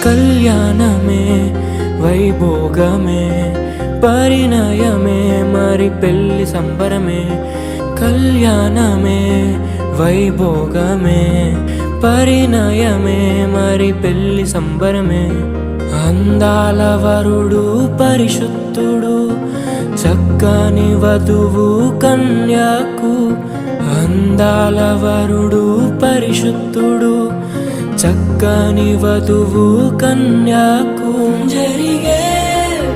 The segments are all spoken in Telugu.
కళ్యాణమే వైభోగమే పరిణయమే మరి పెళ్లి సంబరమే. కళ్యాణమే వైభోగమే పరిణయమే మరి పెళ్లి సంబరమే. అందాల వరుడు పరిశుద్ధుడు చక్కని వధువు కన్యాకు. అందాల వరుడు పరిశుద్ధుడు చక్కని వధువు కన్యాకు. జరిగే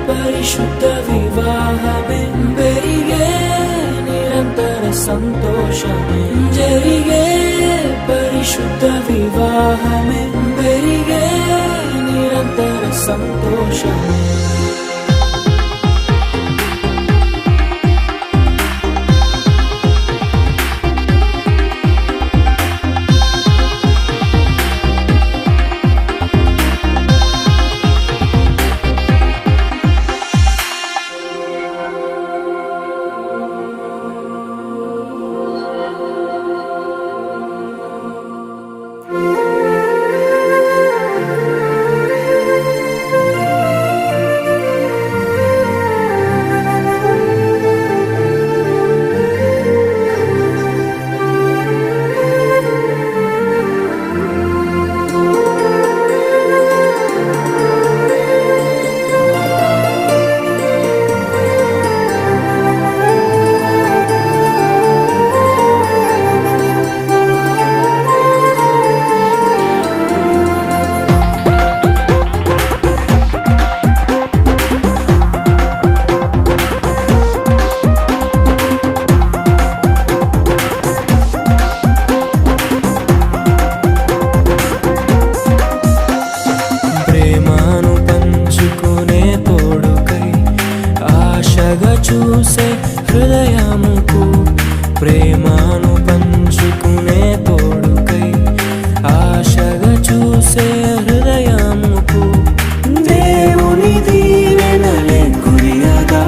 పరిశుద్ధ వివాహమే పెరిగే నిరంతర సంతోషమే. జరిగే పరిశుద్ధ వివాహమే పెరిగే నిరంతర సంతోషమే. చూసే హృదయముకు ప్రేమను పంచుకునే తోడుకై ఆశగా చూసే హృదయముకు. దేవుని దీవెనలే కురియగా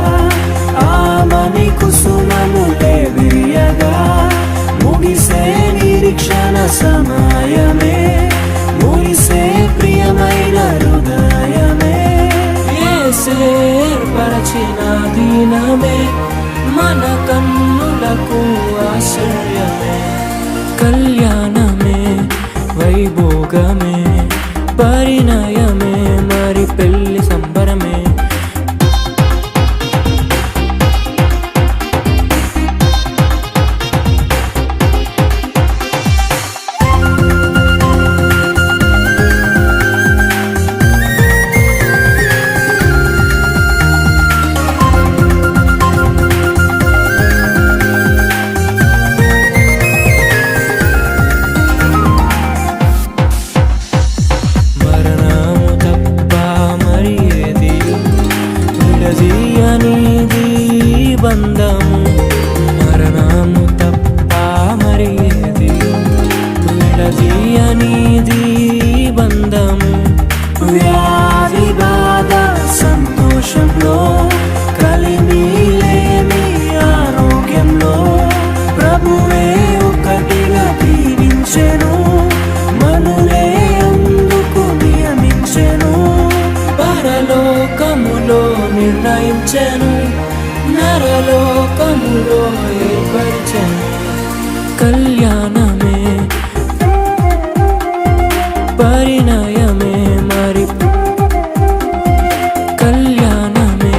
ఆమని కుసుమములే విరియగా ముగిసే నిరీక్షణ సమయమే ముగిసే ప్రియమైన హృదయమే. ఏర్పరచిన దినమే మన కన్నులకు ఆశ్చర్యమే. కళ్యాణమే వైభోగమే పరిణయమే మరి పెళ్లి సంబరమే. బంధము మరణము తప్ప మరి ఏది విడదీయనిది బంధము. వ్యాధి బాధ సంతోషంలో కలిమి లేని ఆరోగ్యంలో ప్రభువే ఒకటిగా దీవించెను మనులే అందుకు నియమించెను. పరలోకములో నిర్ణయించెను నరలోకములో ఏర్పరిచెను. కళ్యాణమే పరిణయమే మరి కళ్యాణమే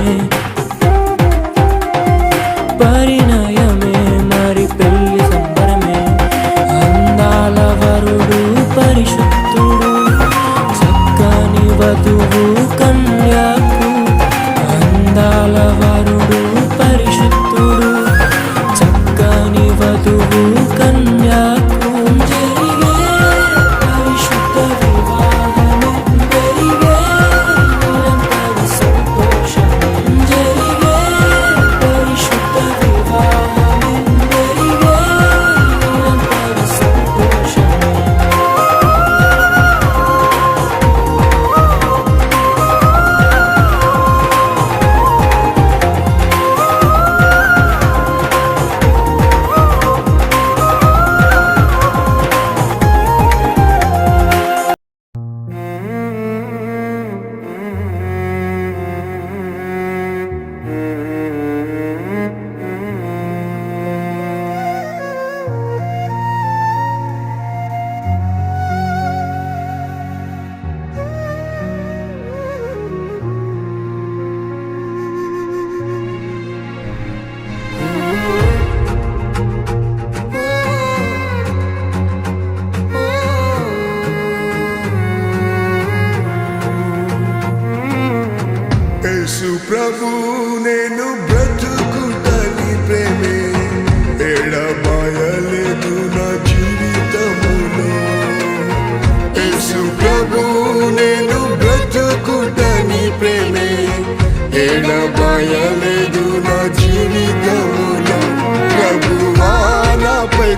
పరిణయమే మరి పెళ్లి సంబరమే. అందాల వరుడు పరిశుద్ధుడు చక్కని వధువు కన్యాకు. అందాల వరుడు పరిశుద్ధుడు చక్కని వధువు కన్యాకు. జరిగే పరిశుద్ధ వివాహమే పెరిగే నిరంతర సంతోషమే. జరిగే పరిశుద్ధ వివాహమే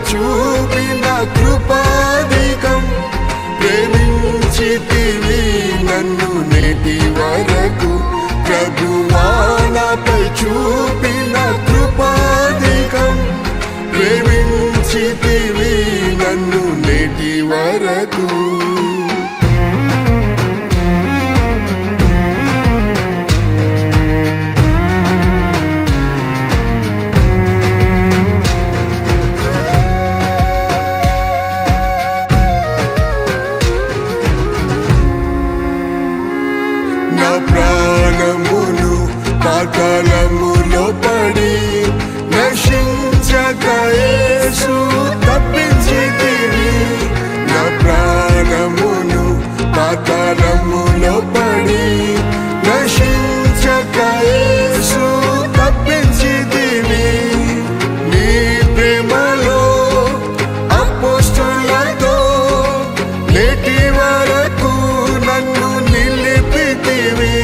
చూపిన కృపాధికం, ప్రేమించితివి నన్ను నేటి వరకు. ప్రభువా నాపై చూపిన కృపాధికం, ప్రేమించితివి నన్ను నేటి వరకు. నా ప్రాణమును పాతాళములో పడి నశించక యేసు తప్పించితివి. నా ప్రాణమును పాతాళములో పడి నశించక యేసు తప్పించితివి. నీ ప్రేమలో అపోస్తలులతో నేటి వరకు నన్ను నిలిపితివి.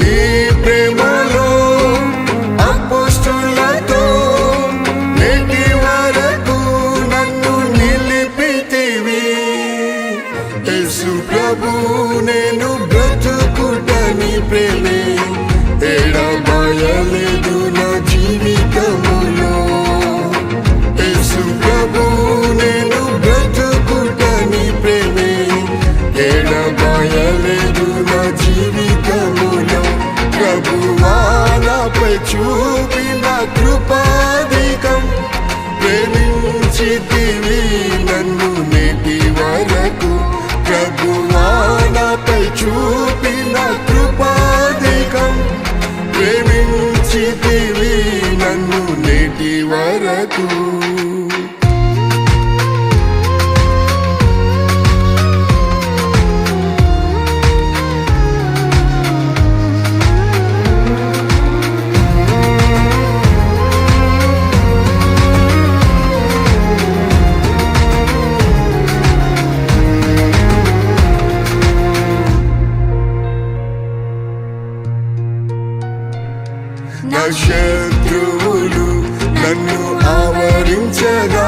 నీ ప్రేమలో అపోస్తలులతో నేటి వరకు నన్ను నిలిపితివి. యేసు ప్రభు నేను బ్రతుకుటని ప్రేమే ఎడబాయలేదు నా జీవితములో. యేసు ప్రభు నేను బ్రతుకుటని ప్రేమే ఎడబాయలేదు నా జీవితములో. ప్రభువా నాపై చూపిన కృపాధికం, ప్రేమించితివి నన్ను నేటి వరకు. ప్రభువా నాపై చూపిన కృపాధికం, ప్రేమించితివి నన్ను నేటి వరకు. నా శత్రువులు నన్ను ఆవరించగా